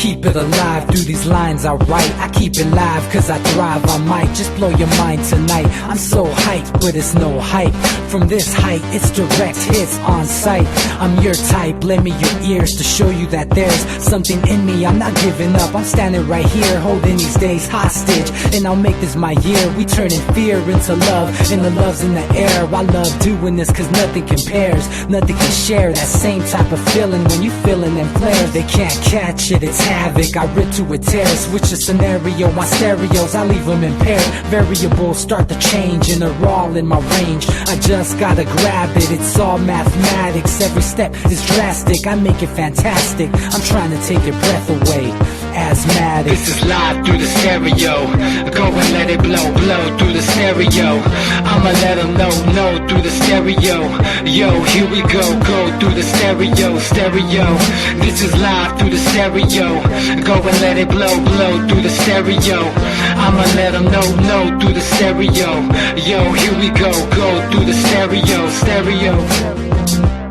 keep it alive through these lines I write. I keep it live cause I thrive. I might just blow your mind tonight. I'm so hyped, but it's no hype. From this height, it's direct hits on sight. I'm your type, lend me your ears to show you that there's something in me. I'm not giving up, I'm standing right here, holding these days hostage. And I'll make this my year. We turning fear into love, and the love's in the air. I love doing this cause nothing compares. Nothing can share that same type of feeling when you feeling them flares. They can't catch it, it's havoc. I rip to a tear, switch a scenario. My stereos, I leave them impaired. Variables start to change and they're all in my range. I just gotta grab it, it's all mathematics. Every step is drastic, I make it fantastic. I'm trying to take your breath away. Asthmatic. This is live through the stereo. Go and let it blow, blow through the stereo. I'ma let them know through the stereo. Yo, here we go through the stereo, stereo. This is live through the stereo. Go and let it blow, blow through the stereo. I'ma let them know through the stereo. Yo, here we go through the stereo, stereo.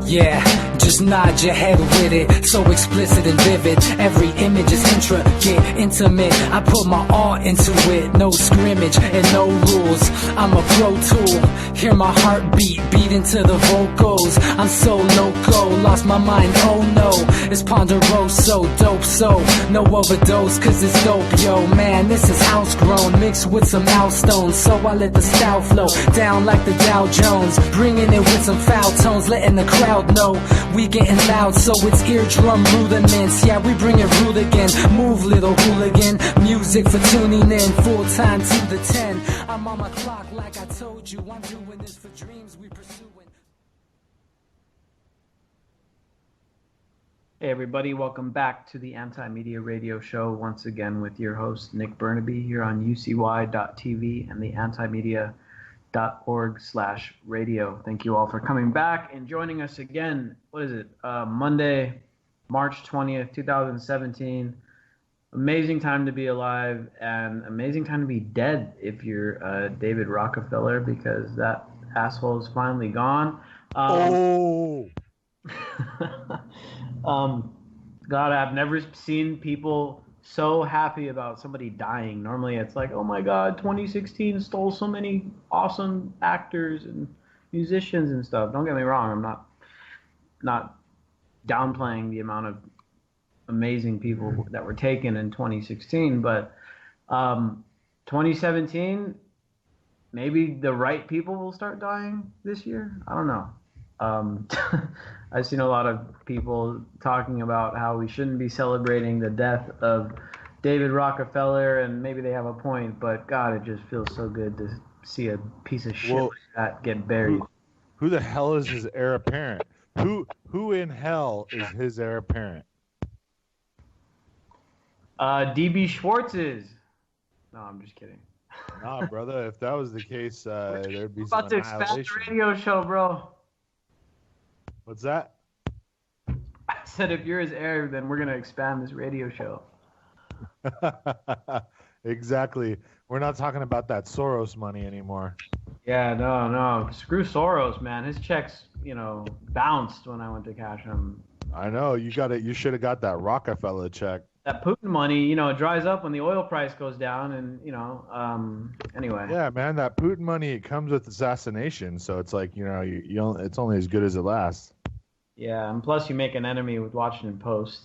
Yeah, just nod your head with it, so explicit and vivid. Every image is intricate, intimate. I put my all into it, no scrimmage and no rules. I'm a pro tool, hear my heartbeat, beat into the vocals. I'm so loco, lost my mind, oh no. It's ponderoso, dope, so no overdose, cause it's dope, yo. Man, this is house grown, mixed with some milestones. So I let the style flow down like the Dow Jones, bringing it with some foul tones, letting the crowd know we getting loud, so it's eardrum rudiments. Yeah, we bring it rude again. Move, little hooligan. Music for tuning in, full time to the 10. I'm on my clock like I told you. I'm doing this for dreams we pursuing. Hey everybody, welcome back to the Anti-Media Radio Show once again with your host Nick Bernabe here on UCY.tv and the antimedia.org/radio. Thank you all for coming back and joining us again. What is it? Monday, March 20th, 2017. Amazing time to be alive and amazing time to be dead if you're David Rockefeller, because that asshole is finally gone. God, I've never seen people so happy about somebody dying. Normally it's like, oh my God, 2016 stole so many awesome actors and musicians and stuff. Don't get me wrong, I'm not downplaying the amount of amazing people that were taken in 2016, but 2017, maybe the right people will start dying this year. I don't know. I've seen a lot of people talking about how we shouldn't be celebrating the death of David Rockefeller, and maybe they have a point, but God, it just feels so good to see a piece of shit like that get buried. Who the hell is his heir apparent? Who in hell is his heir apparent? DB Schwartz is. No, I'm just kidding. Nah, brother, if that was the case, there'd be We're some about to expand annihilation. the radio show, bro. What's that? I said if you're his heir, then we're going to expand this radio show. Exactly. We're not talking about that Soros money anymore. Yeah, no. Screw Soros, man. His checks, bounced when I went to cash them. I know. You should have got that Rockefeller check. That Putin money, dries up when the oil price goes down, and anyway. Yeah, man, that Putin money, it comes with assassination, so it's like it's only as good as it lasts. Yeah, and plus you make an enemy with Washington Post.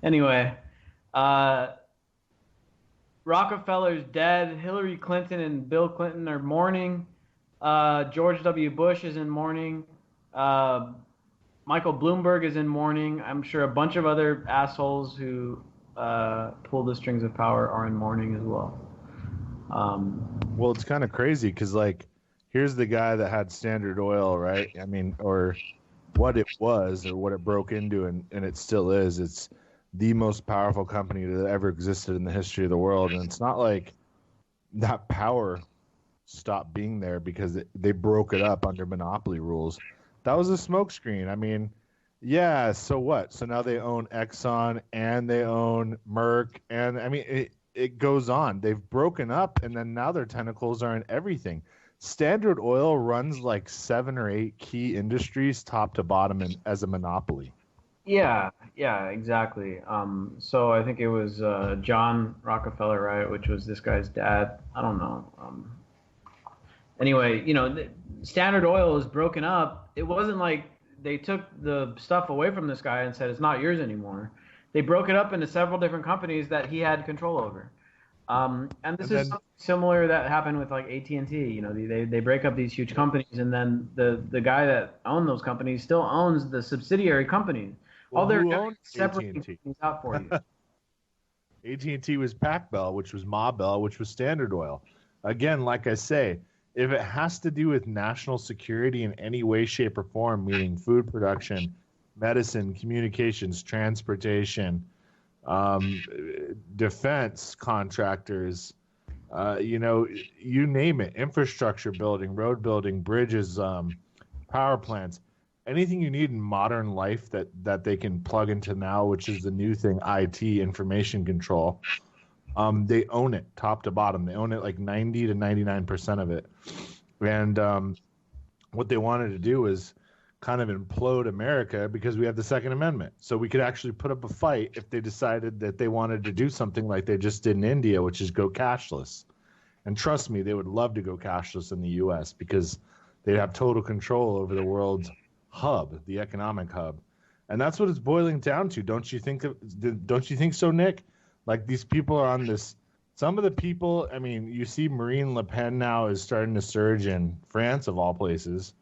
Anyway, Rockefeller's dead. Hillary Clinton and Bill Clinton are mourning. George W. Bush is in mourning. Michael Bloomberg is in mourning. I'm sure a bunch of other assholes who pull the strings of power are in mourning as well. Well, it's kind of crazy because, here's the guy that had Standard Oil, right? I mean, or what it was, or what it broke into, and it still is. It's the most powerful company that ever existed in the history of the world. And it's not like that power stopped being there because they broke it up under monopoly rules. That was a smokescreen. I mean, yeah, so what? So now they own Exxon and they own Merck. And, I mean, it goes on. They've broken up, and then now their tentacles are in everything. Standard Oil runs 7 or 8 key industries top to bottom as a monopoly. Yeah, Yeah, exactly. So I think it was John Rockefeller, right? Which was this guy's dad. I don't know. Anyway, Standard Oil was broken up. It wasn't like they took the stuff away from this guy and said it's not yours anymore. They broke it up into several different companies that he had control over. And this is something similar that happened with like AT&T. They break up these huge companies, and then the guy that owned those companies still owns the subsidiary companies. All they're doing is separating things out for you. AT&T was Pac Bell, which was Ma Bell, which was Standard Oil. Again, like I say, if it has to do with national security in any way, shape, or form, meaning food production, medicine, communications, transportation, defense contractors, you name it, infrastructure building, road building, bridges, power plants, anything you need in modern life that they can plug into now, which is the new thing, IT, information control. They own it top to bottom. They own it like 90 to 99% of it. And what they wanted to do is kind of implode America because we have the Second Amendment. So we could actually put up a fight if they decided that they wanted to do something like they just did in India, which is go cashless. And trust me, they would love to go cashless in the U.S. because they'd have total control over the world's hub, the economic hub. And that's what it's boiling down to. Don't you think so, Nick? Like, these people are on this. Some of the people, I mean, you see Marine Le Pen now is starting to surge in France, of all places.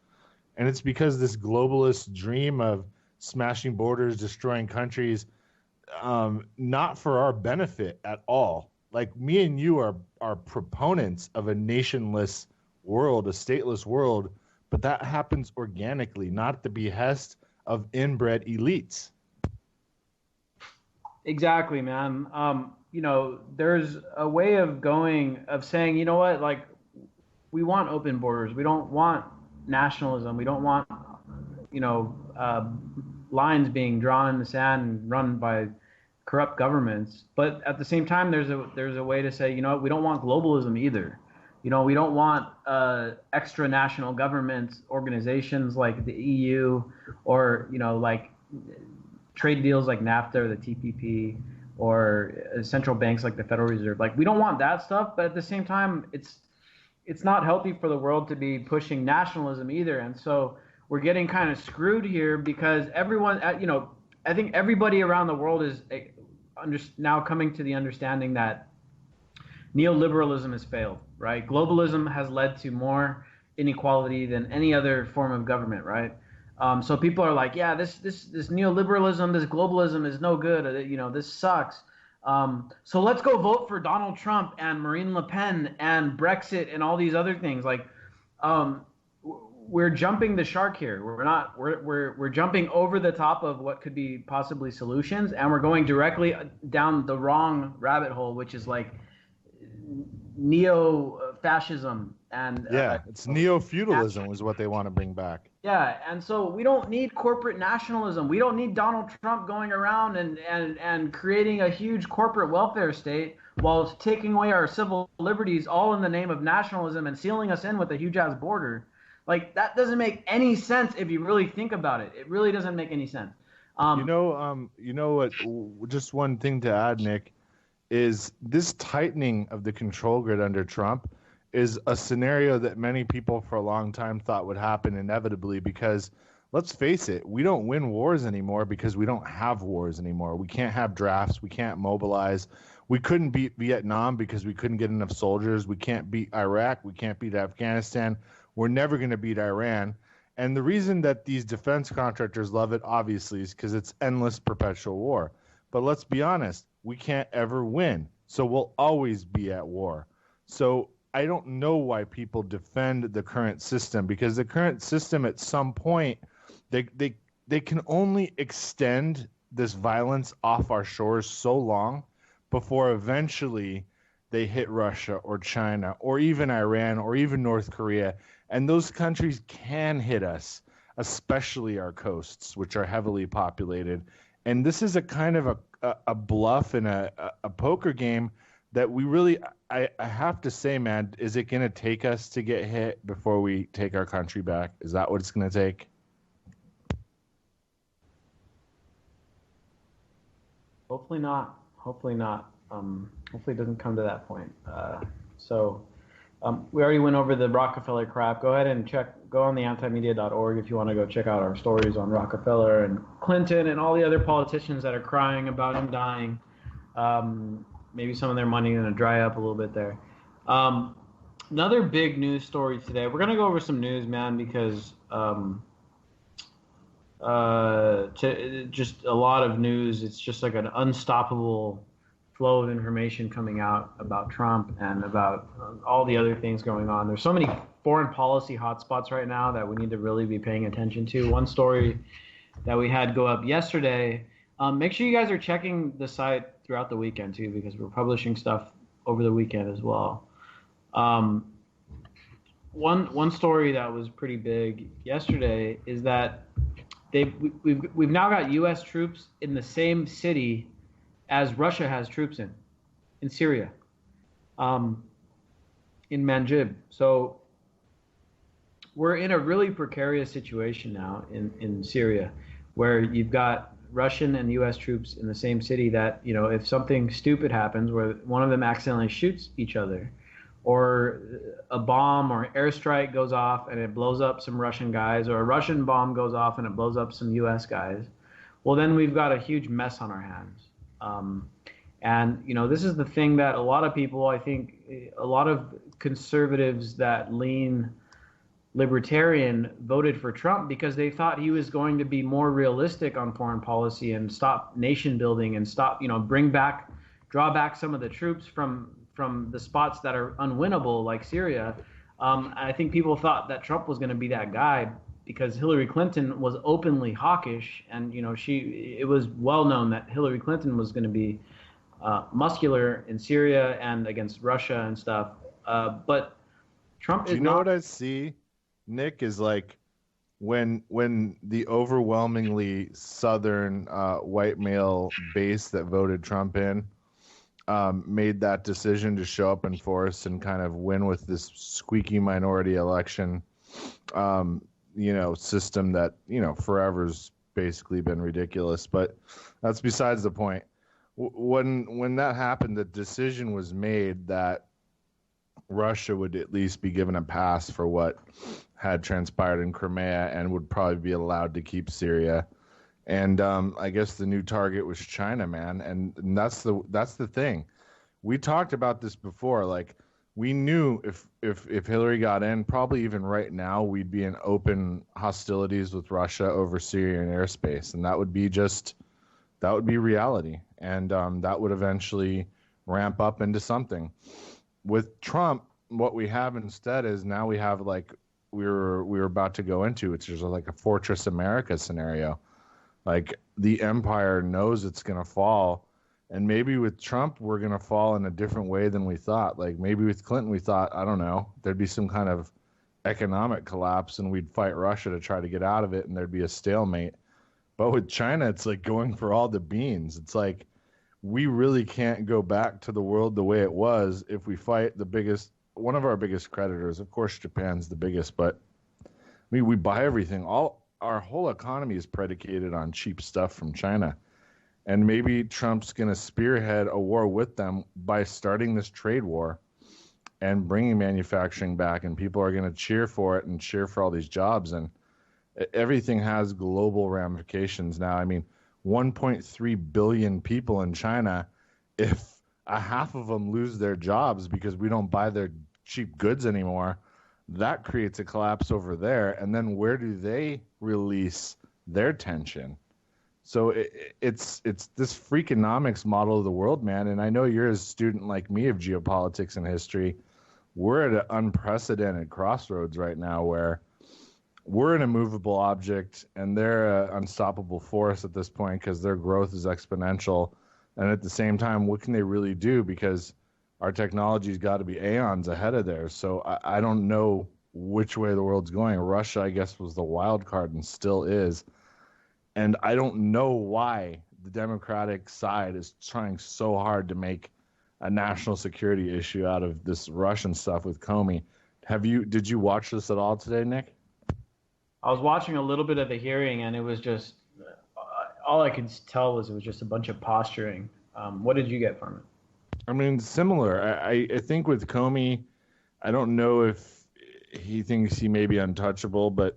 And it's because this globalist dream of smashing borders, destroying countries, not for our benefit at all. Like, me and you are proponents of a nationless world, a stateless world, but that happens organically, not at the behest of inbred elites. Exactly, man. There's a way of saying, you know what, like, we want open borders. We don't want nationalism. We don't want, lines being drawn in the sand and run by corrupt governments. But at the same time, there's a way to say, we don't want globalism either. We don't want extra national governments, organizations like the EU, or like trade deals like NAFTA or the TPP, or central banks like the Federal Reserve. Like, we don't want that stuff, but at the same time, it's not healthy for the world to be pushing nationalism either. And so we're getting kind of screwed here because everyone, I think everybody around the world is now coming to the understanding that neoliberalism has failed, right? Globalism has led to more inequality than any other form of government, right? So people are like, yeah, this neoliberalism, this globalism is no good. This sucks. So let's go vote for Donald Trump and Marine Le Pen and Brexit and all these other things. Like, we're jumping the shark here. We're jumping over the top of what could be possibly solutions, and we're going directly down the wrong rabbit hole, which is like neo-fascism and it's neo-feudalism is what they want to bring back. Yeah, and so we don't need corporate nationalism. We don't need Donald Trump going around and creating a huge corporate welfare state while taking away our civil liberties, all in the name of nationalism, and sealing us in with a huge ass border. Like, that doesn't make any sense if you really think about it. It really doesn't make any sense. You know what? Just one thing to add, Nick, is this tightening of the control grid under Trump is a scenario that many people for a long time thought would happen inevitably because, let's face it, we don't win wars anymore because we don't have wars anymore. We can't have drafts. We can't mobilize. We couldn't beat Vietnam because we couldn't get enough soldiers. We can't beat Iraq. We can't beat Afghanistan. We're never going to beat Iran. And the reason that these defense contractors love it, obviously, is because it's endless perpetual war. But let's be honest, we can't ever win. So we'll always be at war. So I don't know why people defend the current system, because the current system at some point, they can only extend this violence off our shores so long before eventually they hit Russia or China or even Iran or even North Korea. And those countries can hit us, especially our coasts, which are heavily populated. And this is a kind of a bluff and a poker game that we really, I have to say, man, is it going to take us to get hit before we take our country back? Is that what it's going to take? Hopefully not. Hopefully not. Hopefully it doesn't come to that point. We already went over the Rockefeller crap. Go ahead and go on the antimedia.org if you want to go check out our stories on Rockefeller and Clinton and all the other politicians that are crying about him dying. Maybe some of their money is going to dry up a little bit there. Another big news story today. We're going to go over some news, man, because just a lot of news. It's just like an unstoppable flow of information coming out about Trump and about all the other things going on. There's so many foreign policy hotspots right now that we need to really be paying attention to. One story that we had go up yesterday. Make sure you guys are checking the site throughout the weekend too, because we're publishing stuff over the weekend as well. One story that was pretty big yesterday is that we've now got U.S. troops in the same city as Russia has troops in Syria, in Manbij. So we're in a really precarious situation now in Syria, where you've got Russian and U.S. troops in the same city that, if something stupid happens where one of them accidentally shoots each other, or a bomb or airstrike goes off and it blows up some Russian guys, or a Russian bomb goes off and it blows up some U.S. guys, well, then we've got a huge mess on our hands. This is the thing that a lot of people, I think, a lot of conservatives that lean libertarian voted for Trump because they thought he was going to be more realistic on foreign policy and stop nation building and stop, draw back some of the troops from the spots that are unwinnable, like Syria. I think people thought that Trump was going to be that guy because Hillary Clinton was openly hawkish, and it was well known that Hillary Clinton was going to be muscular in Syria and against Russia and stuff. But Trump is what I see, Nick, is like when the overwhelmingly southern white male base that voted Trump in made that decision to show up in force and kind of win with this squeaky minority election system that, forever's basically been ridiculous, but that's besides the point. When that happened, the decision was made that Russia would at least be given a pass for what had transpired in Crimea and would probably be allowed to keep Syria. And I guess the new target was China, man. And that's the thing. We talked about this before. Like, we knew if Hillary got in, probably even right now, we'd be in open hostilities with Russia over Syrian airspace, and that would be reality, and that would eventually ramp up into something. With Trump, what we have instead is now we have, like we were about to go into, which is like a Fortress America scenario. Like, the empire knows it's going to fall. And maybe with Trump, we're going to fall in a different way than we thought. Like, maybe with Clinton, we thought, I don't know, there'd be some kind of economic collapse and we'd fight Russia to try to get out of it and there'd be a stalemate. But with China, it's like going for all the beans. It's like, we really can't go back to the world the way it was if we fight one of our biggest creditors. Of course, Japan's the biggest, but we buy everything. Our whole economy is predicated on cheap stuff from China. And maybe Trump's going to spearhead a war with them by starting this trade war and bringing manufacturing back. And people are going to cheer for it and cheer for all these jobs. And everything has global ramifications now. I mean, 1.3 billion people in China, if a half of them lose their jobs because we don't buy their cheap goods anymore, that creates a collapse over there. And then where do they release their tension? So it's this freakonomics model of the world, man. And I know you're a student like me of geopolitics and history. We're at an unprecedented crossroads right now where we're an immovable object and they're an unstoppable force at this point because their growth is exponential. And at the same time, what can they really do? Because our technology's got to be aeons ahead of theirs. So I don't know which way the world's going. Russia, I guess, was the wild card and still is. And I don't know why the Democratic side is trying so hard to make a national security issue out of this Russian stuff with Comey. Did you watch this at all today, Nick? I was watching a little bit of the hearing, and it was just all I could tell was it was just a bunch of posturing. What did you get from it? I mean, similar. I think with Comey, I don't know if he thinks he may be untouchable, but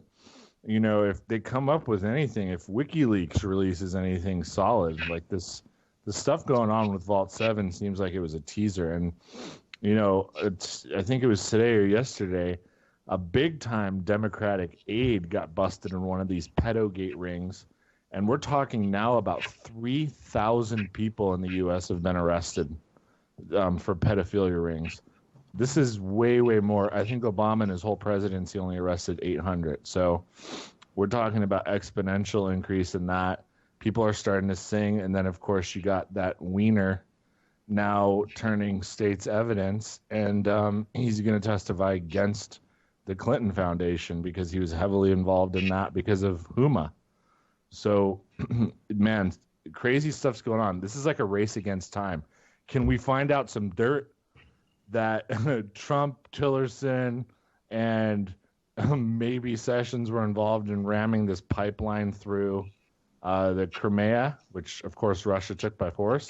you know, if they come up with anything, if WikiLeaks releases anything solid like this, the stuff going on with Vault 7 seems like it was a teaser. And you know, I think it was today or yesterday, a big-time Democratic aide got busted in one of these pedogate rings. And we're talking now about 3,000 people in the U.S. have been arrested for pedophilia rings. This is way, way more. I think Obama in his whole presidency only arrested 800. So we're talking about exponential increase in that. People are starting to sing. And then, of course, you got that Wiener now turning state's evidence. And he's going to testify against the Clinton Foundation because he was heavily involved in that because of Huma. So, man, crazy stuff's going on. This is like a race against time. Can we find out some dirt that Trump, Tillerson, and maybe Sessions were involved in ramming this pipeline through the Crimea, which, of course, Russia took by force?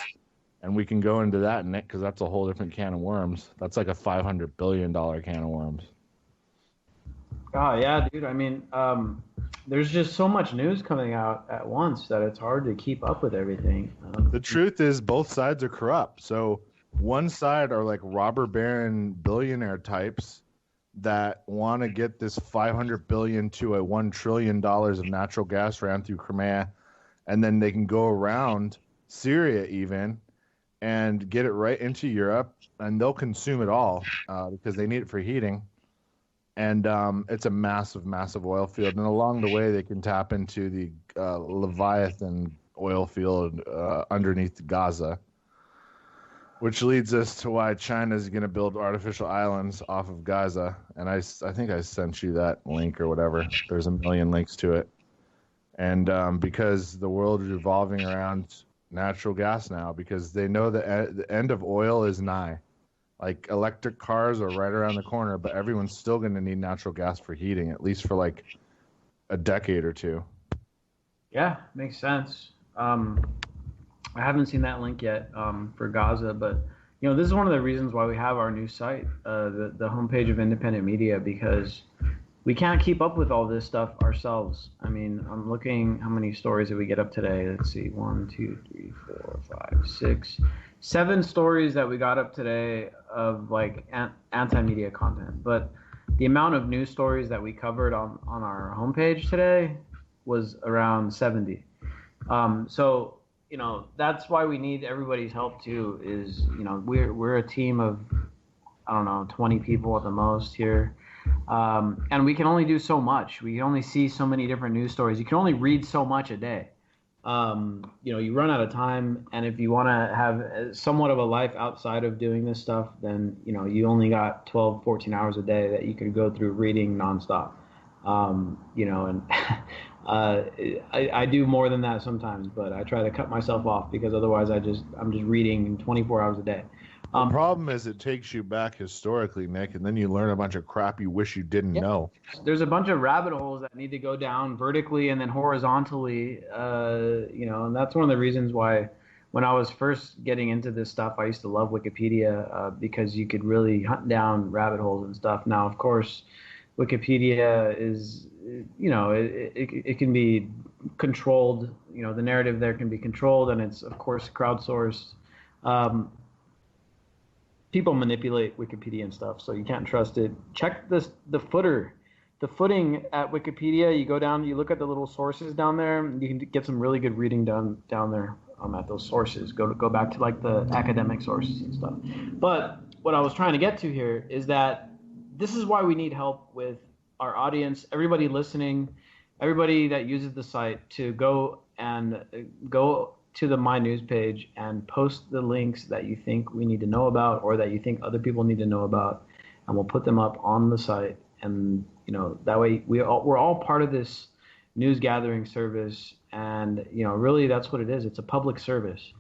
And we can go into that, Nick, because that's a whole different can of worms. That's like a $500 billion can of worms. Oh, yeah, dude. I mean, there's just so much news coming out at once that it's hard to keep up with everything. The truth is both sides are corrupt. So one side are like robber baron billionaire types that want to get this $500 billion to a $1 trillion of natural gas ran through Crimea, and then they can go around Syria even and get it right into Europe, and they'll consume it all because they need it for heating. And it's a massive, massive oil field. And along the way, they can tap into the Leviathan oil field underneath Gaza, which leads us to why China is going to build artificial islands off of Gaza. And I think I sent you that link or whatever. There's a million links to it. And because the world is revolving around natural gas now, because they know the end of oil is nigh. Like electric cars are right around the corner, but everyone's still going to need natural gas for heating, at least for like a decade or two. Yeah, makes sense. I haven't seen that link yet for Gaza, but you know, this is one of the reasons why we have our new site, the homepage of independent media, because we can't keep up with all this stuff ourselves. I mean, I'm looking how many stories did we get up today. Let's see, 1, 2, 3, 4, 5, 6, 7 stories that we got up today of like anti-media content. But the amount of news stories that we covered on our homepage today was around 70. So, you know, that's why we need everybody's help too, is, you know, we're a team of, I don't know, 20 people at the most here. And we can only do so much. We can only see so many different news stories. You can only read so much a day. You know, you run out of time, and if you want to have somewhat of a life outside of doing this stuff, then, you know, you only got 12, 14 hours a day that you could go through reading nonstop. You know, and I do more than that sometimes, but I try to cut myself off because otherwise I'm just reading 24 hours a day. The problem is it takes you back historically, Nick, and then you learn a bunch of crap you wish you didn't know. There's a bunch of rabbit holes that need to go down vertically and then horizontally, you know, and that's one of the reasons why when I was first getting into this stuff, I used to love Wikipedia because you could really hunt down rabbit holes and stuff. Now, of course, Wikipedia is, you know, it can be controlled. You know, the narrative there can be controlled, and it's, of course, crowdsourced. People manipulate Wikipedia and stuff, so you can't trust it. Check the footing at Wikipedia. You go down, you look at the little sources down there. You can get some really good reading down there at those sources. Go back to like the academic sources and stuff. But what I was trying to get to here is that this is why we need help with our audience, everybody listening, everybody that uses the site, to go to the My News page and post the links that you think we need to know about or that you think other people need to know about, and we'll put them up on the site. And, you know, that way we're all part of this news gathering service, and, you know, really that's what it is. It's a public service,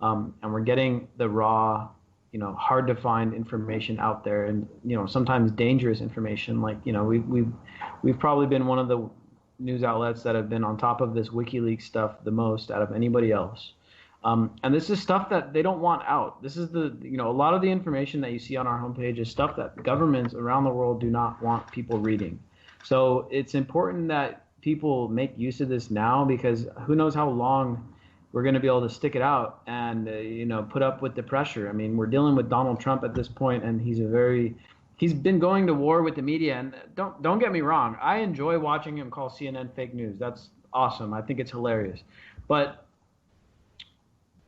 and we're getting the raw, you know, hard to find information out there, and, you know, sometimes dangerous information. Like, you know, we've probably been one of the news outlets that have been on top of this WikiLeaks stuff the most out of anybody else. And this is stuff that they don't want out. This is a lot of the information that you see on our homepage is stuff that governments around the world do not want people reading. So it's important that people make use of this now, because who knows how long we're going to be able to stick it out and put up with the pressure. I mean, we're dealing with Donald Trump at this point, and he's been going to war with the media. And don't get me wrong, I enjoy watching him call CNN fake news. That's awesome. I think it's hilarious. But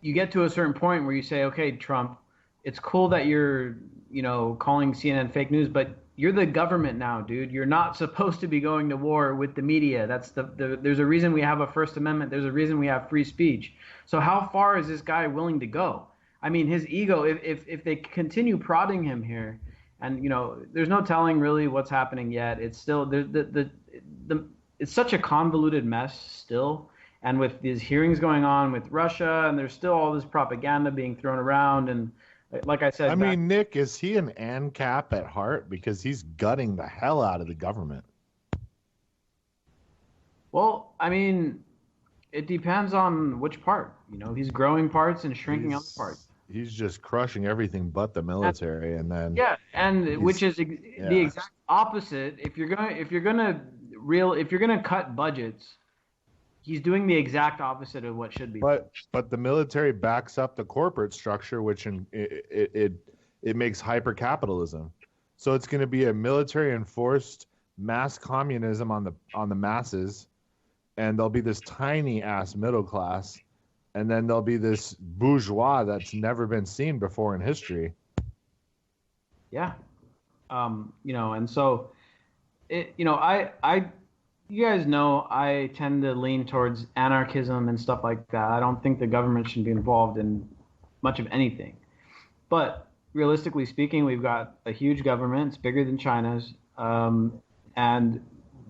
you get to a certain point where you say, okay, Trump, it's cool that you're, calling CNN fake news, but you're the government now, dude. You're not supposed to be going to war with the media. That's there's a reason we have a First Amendment. There's a reason we have free speech. So how far is this guy willing to go? I mean, his ego, if they continue prodding him here, and, there's no telling really what's happening yet. It's still, it's such a convoluted mess still. And with these hearings going on with Russia, and there's still all this propaganda being thrown around. And like I said, Nick, is he an ANCAP at heart? Because he's gutting the hell out of the government. Well, I mean, it depends on which part. He's growing parts and shrinking other parts. He's just crushing everything but the military, and then which is the exact opposite. If you're gonna cut budgets, he's doing the exact opposite of what should be. But the military backs up the corporate structure, which it makes hyper capitalism. So it's going to be a military enforced mass communism on the masses, and there'll be this tiny ass middle class, and then there'll be this bourgeois that's never been seen before in history. Yeah, and so I. You guys know I tend to lean towards anarchism and stuff like that. I don't think the government should be involved in much of anything. But realistically speaking, we've got a huge government. It's bigger than China's. And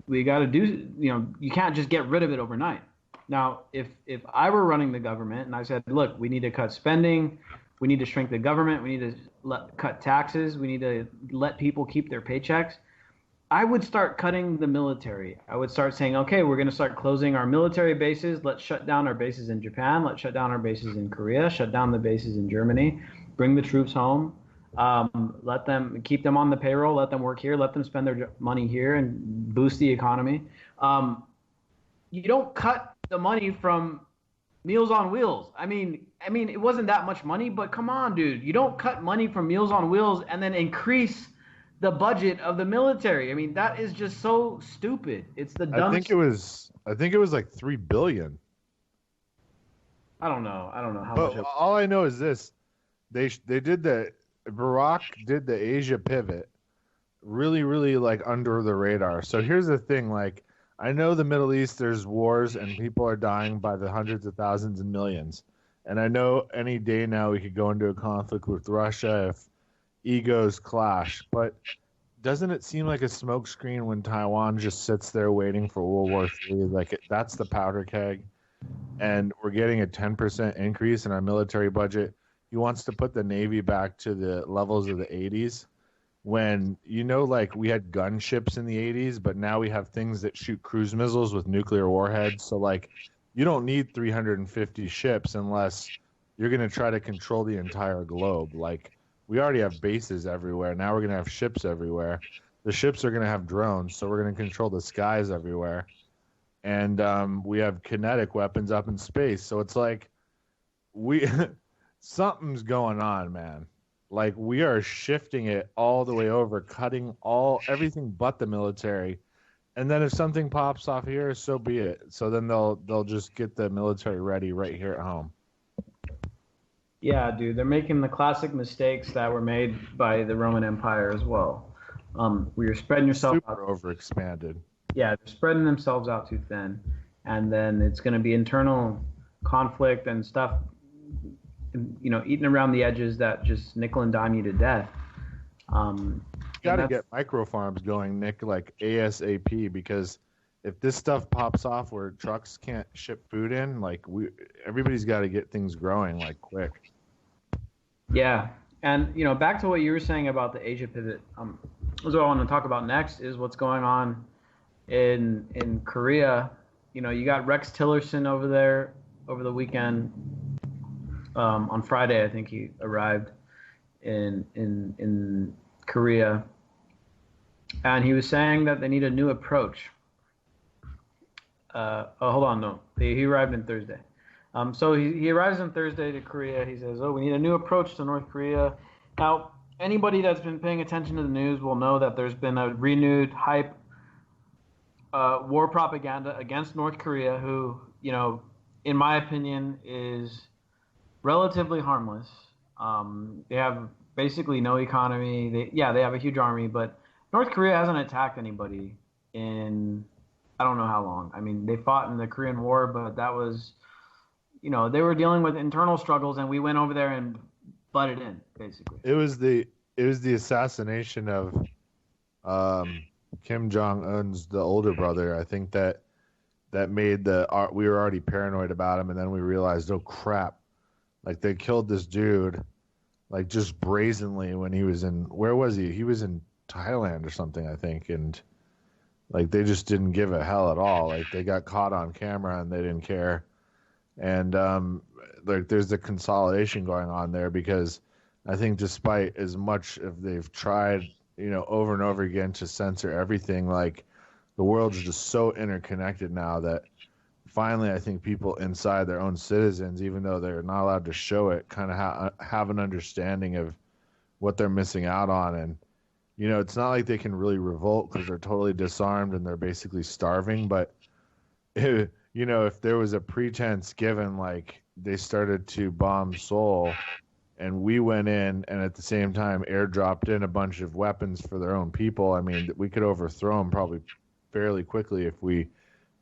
we got to do, you can't just get rid of it overnight. Now, if I were running the government and I said, look, we need to cut spending, we need to shrink the government, we need to cut taxes, we need to let people keep their paychecks, I would start cutting the military. I would start saying, okay, we're going to start closing our military bases. Let's shut down our bases in Japan. Let's shut down our bases in Korea. Shut down the bases in Germany. Bring the troops home. Let them keep them on the payroll. Let them work here. Let them spend their money here and boost the economy. You don't cut the money from Meals on Wheels. I mean, it wasn't that much money, but come on, dude. You don't cut money from Meals on Wheels and then increase the budget of the military. I mean, that is just so stupid. It's the dumbest. I think it was like $3 billion. I don't know how but much. All I know is this: they did Barack did the Asia pivot, really, really like under the radar. So here's the thing: like, I know the Middle East, there's wars and people are dying by the hundreds of thousands and millions, and I know any day now we could go into a conflict with Russia if egos clash, but doesn't it seem like a smokescreen when Taiwan just sits there waiting for World War III? Like that's the powder keg, and we're getting a 10% increase in our military budget. He wants to put the Navy back to the levels of the 80s when, like we had gunships in the 80s, but now we have things that shoot cruise missiles with nuclear warheads. So like you don't need 350 ships unless you're going to try to control the entire globe. Like, we already have bases everywhere. Now we're going to have ships everywhere. The ships are going to have drones, so we're going to control the skies everywhere. And we have kinetic weapons up in space. So it's like something's going on, man. Like, we are shifting it all the way over, cutting everything but the military. And then if something pops off here, so be it. So then they'll just get the military ready right here at home. Yeah, dude, they're making the classic mistakes that were made by the Roman Empire as well. Where you're spreading yourself super overexpanded. Yeah, they're spreading themselves out too thin, and then it's going to be internal conflict and stuff, eating around the edges that just nickel and dime you to death. You got to get micro farms going, Nick, like ASAP, because if this stuff pops off where trucks can't ship food in, like everybody's got to get things growing like quick. Yeah, and back to what you were saying about the Asia pivot. What I want to talk about next is what's going on in Korea. You know, you got Rex Tillerson over there over the weekend. On Friday, I think he arrived in Korea, and he was saying that they need a new approach. Hold on, no, he arrived on Thursday. So he arrives on Thursday to Korea. He says, "Oh, we need a new approach to North Korea." Now, anybody that's been paying attention to the news will know that there's been a renewed hype, war propaganda against North Korea, who, you know, in my opinion, is relatively harmless. They have basically no economy. They have a huge army, but North Korea hasn't attacked anybody in I don't know how long. I mean, they fought in the Korean War, but that was, you know, they were dealing with internal struggles, and we went over there and butted in, basically. It was the assassination of Kim Jong Un's the older brother. I think that made we were already paranoid about him, and then we realized, oh crap, like they killed this dude, like just brazenly when he was in, where was he? He was in Thailand or something, I think, and like they just didn't give a hell at all. Like they got caught on camera and they didn't care. And like there's the consolidation going on there, because I think despite as much if they've tried, you know, over and over again to censor everything, like the world's just so interconnected now that finally I think people inside their own citizens, even though they're not allowed to show it, kind of have an understanding of what they're missing out on. And you know, it's not like they can really revolt because they're totally disarmed and they're basically starving. But, you know, if there was a pretense given, like they started to bomb Seoul and we went in and at the same time airdropped in a bunch of weapons for their own people, I mean, we could overthrow them probably fairly quickly if we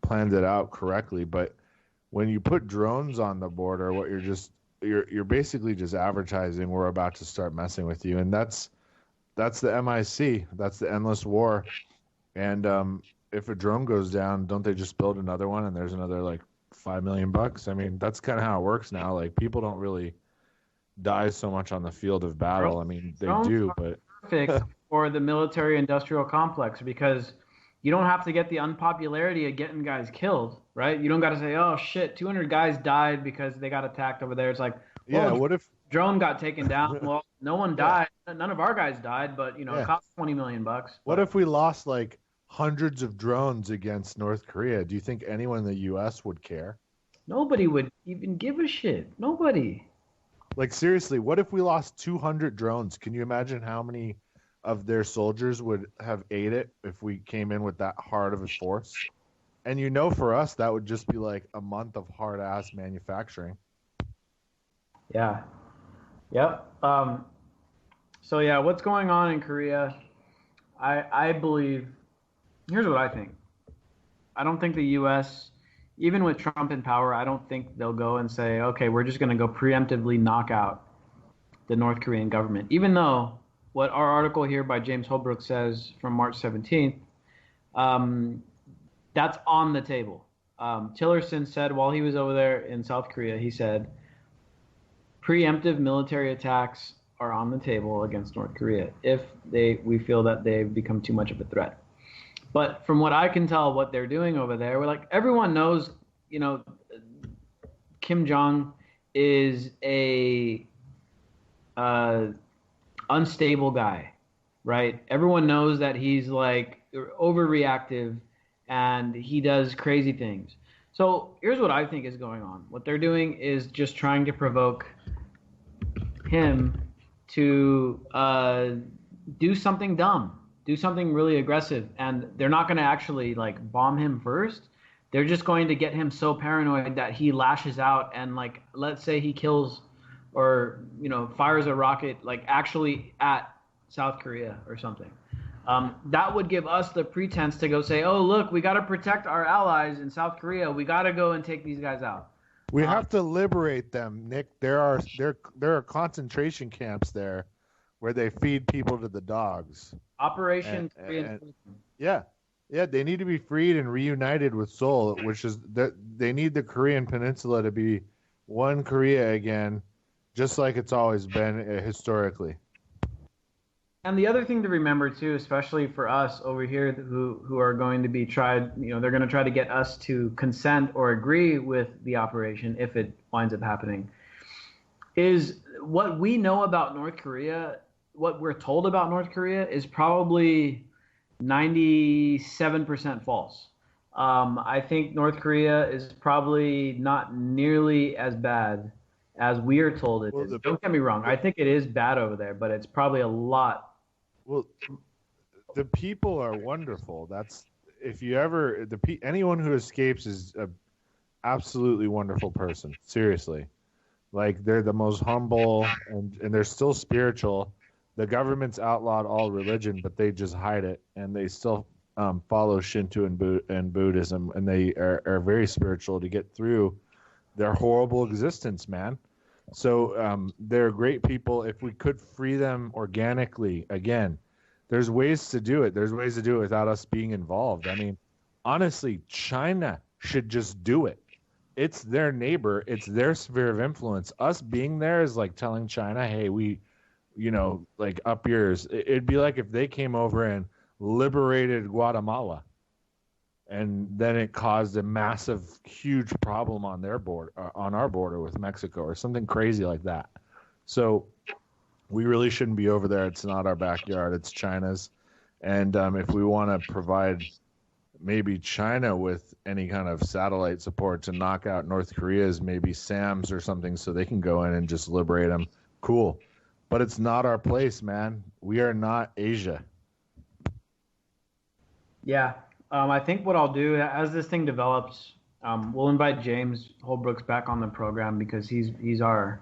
planned it out correctly. But when you put drones on the border, what you're basically just advertising we're about to start messing with you. And that's the MIC. That's the endless war. And if a drone goes down, don't they just build another one and there's another like $5 million? I mean, that's kind of how it works now. Like people don't really die so much on the field of battle. I mean, they do, but perfect for the military-industrial complex, because you don't have to get the unpopularity of getting guys killed, right? You don't got to say, "Oh shit, 200 guys died because they got attacked over there." It's like, well, yeah, what if drone got taken down? Well, no one died. None of our guys died, but you know, it cost $20 million. What if we lost like hundreds of drones against North Korea? Do you think anyone in the U.S. would care? Nobody would even give a shit. Nobody. Like seriously, what if we lost 200 drones? Can you imagine how many of their soldiers would have ate it if we came in with that hard of a force? And you know, for us, that would just be like a month of hard ass manufacturing. Yeah. Yep. So yeah, what's going on in Korea? I believe, here's what I think. I don't think the U.S., even with Trump in power, I don't think they'll go and say, okay, we're just going to go preemptively knock out the North Korean government. Even though what our article here by James Holbrook says from March 17th, that's on the table. Tillerson said while he was over there in South Korea, he said, preemptive military attacks are on the table against North Korea if we feel that they've become too much of a threat. But from what I can tell, what they're doing over there, we're like, everyone knows, you know, Kim Jong is a unstable guy, right? Everyone knows that he's like overreactive and he does crazy things. So here's what I think is going on. What they're doing is just trying to provoke him to do something dumb, do something really aggressive, and they're not going to actually like bomb him first. They're just going to get him so paranoid that he lashes out and, like, let's say he kills or, you know, fires a rocket like actually at South Korea or something. That would give us the pretense to go say, oh, look, we got to protect our allies in South Korea. We got to go and take these guys out. We have to liberate them, Nick. There are concentration camps there where they feed people to the dogs. Operation yeah, they need to be freed and reunited with Seoul, which is that they need the Korean Peninsula to be one Korea again, just like it's always been historically. And the other thing to remember too, especially for us over here who are going to be tried, they're going to try to get us to consent or agree with the operation if it winds up happening, is what we know about North Korea, what we're told about North Korea is probably 97% false. I think North Korea is probably not nearly as bad as we are told it is. Don't get me wrong. I think it is bad over there, but it's probably a lot. Well, the people are wonderful. That's if you ever anyone who escapes is a absolutely wonderful person. Seriously, like they're the most humble and they're still spiritual. The government's outlawed all religion, but they just hide it, and they still follow Shinto and Buddhism, and they are very spiritual to get through their horrible existence, man. So they're great people. If we could free them organically, again, there's ways to do it. There's ways to do it without us being involved. I mean, honestly, China should just do it. It's their neighbor. It's their sphere of influence. Us being there is like telling China, hey, like up yours. It'd be like if they came over and liberated Guatemala, and then it caused a massive, huge problem on their border, on our border with Mexico, or something crazy like that. So we really shouldn't be over there. It's not our backyard. It's China's. And if we want to provide maybe China with any kind of satellite support to knock out North Korea's, maybe SAMs or something, so they can go in and just liberate them, cool. But it's not our place, man. We are not Asia. Yeah. I think what I'll do as this thing develops, we'll invite James Holbrooks back on the program because he's our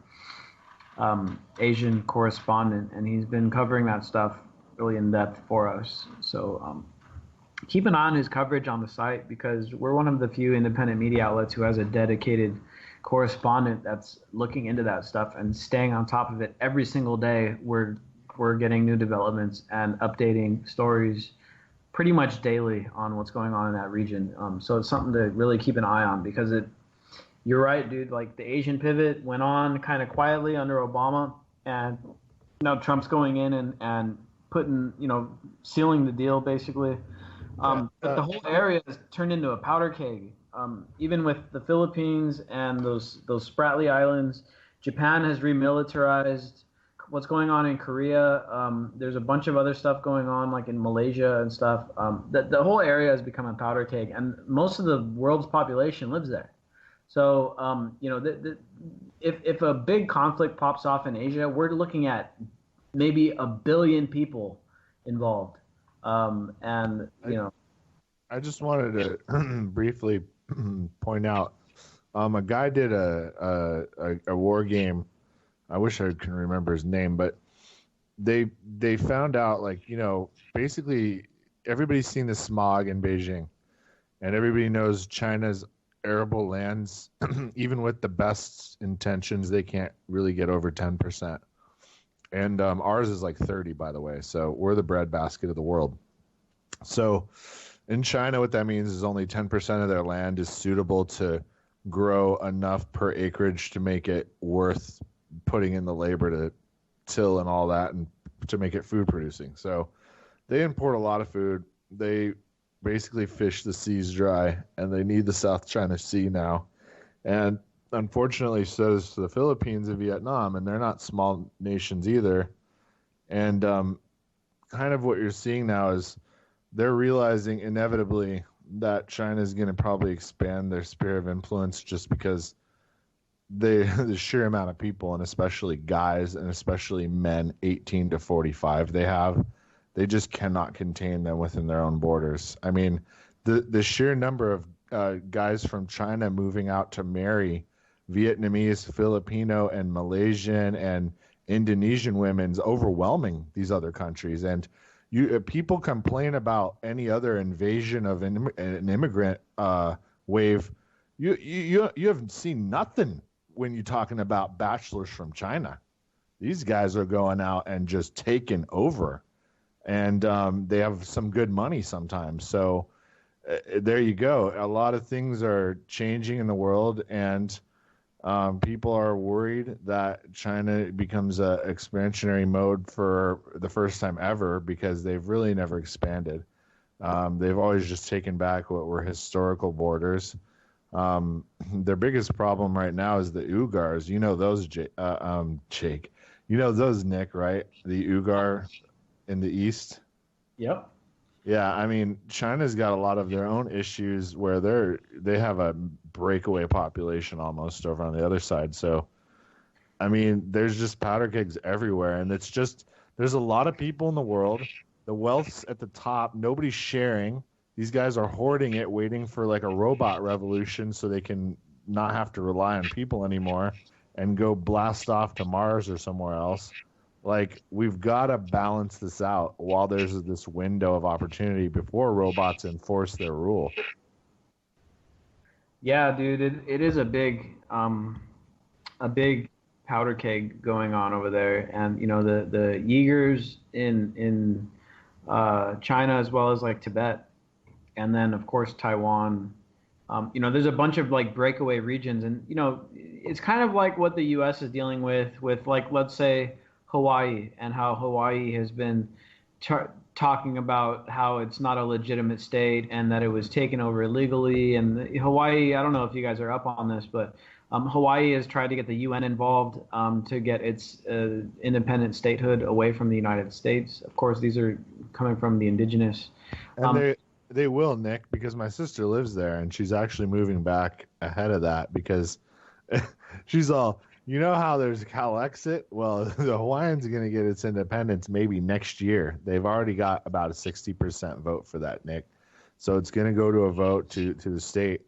Asian correspondent, and he's been covering that stuff really in depth for us. So keep an eye on his coverage on the site because we're one of the few independent media outlets who has a dedicated correspondent that's looking into that stuff and staying on top of it every single day. We're getting new developments and updating stories pretty much daily on what's going on in that region. So it's something to really keep an eye on because you're right, dude. Like the Asian pivot went on kind of quietly under Obama, and now Trump's going in and putting, sealing the deal basically. But the whole area has turned into a powder keg. Even with the Philippines and those Spratly Islands, Japan has remilitarized. What's going on in Korea? There's a bunch of other stuff going on, like in Malaysia and stuff. The whole area has become a powder keg, and most of the world's population lives there. So, if a big conflict pops off in Asia, we're looking at maybe 1 billion people involved. I just wanted to briefly point out, a guy did a war game. I wish I can remember his name, but they found out, basically everybody's seen the smog in Beijing, and everybody knows China's arable lands, even with the best intentions, they can't really get over 10%. And ours is like 30, by the way. So we're the breadbasket of the world. So in China, what that means is only 10% of their land is suitable to grow enough per acreage to make it worth putting in the labor to till and all that and to make it food producing. So they import a lot of food. They basically fish the seas dry, and they need the South China Sea now. And unfortunately, so does the Philippines and Vietnam, and they're not small nations either. And kind of what you're seeing now is they're realizing inevitably that China is going to probably expand their sphere of influence just because the sheer amount of people, and especially guys and especially men 18 to 45 they just cannot contain them within their own borders. I mean, the sheer number of guys from China moving out to marry Vietnamese, Filipino, and Malaysian and Indonesian women is overwhelming these other countries. And people complain about any other invasion of an immigrant wave. You haven't seen nothing when you're talking about bachelors from China. These guys are going out and just taking over. And they have some good money sometimes. So there you go. A lot of things are changing in the world, and People are worried that China becomes a expansionary mode for the first time ever because they've really never expanded. They've always just taken back what were historical borders. Their biggest problem right now is the Uyghurs. You know those, Jake. You know those, Nick, right? The Uyghur in the east. Yep. Yeah, I mean, China's got a lot of their own issues where they have a breakaway population almost over on the other side. So, I mean, there's just powder kegs everywhere, and it's just there's a lot of people in the world. The wealth's at the top. Nobody's sharing. These guys are hoarding it, waiting for like a robot revolution so they can not have to rely on people anymore and go blast off to Mars or somewhere else. Like, we've got to balance this out while there's this window of opportunity before robots enforce their rule. Yeah, dude, it is a big powder keg going on over there, and you know the Uyghurs in China as well as like Tibet, and then of course Taiwan. You know, there's a bunch of like breakaway regions, and you know, it's kind of like what the U.S. is dealing with like, let's say, Hawaii, and how Hawaii has been talking about how it's not a legitimate state and that it was taken over illegally. And Hawaii, I don't know if you guys are up on this, but Hawaii has tried to get the UN involved to get its independent statehood away from the United States. Of course, these are coming from the indigenous. And they will, Nick, because my sister lives there, and she's actually moving back ahead of that because she's all, you know how there's Cal Exit? Well, the Hawaiians are going to get its independence maybe next year. They've already got about a 60% vote for that, Nick. So it's going to go to a vote to the state,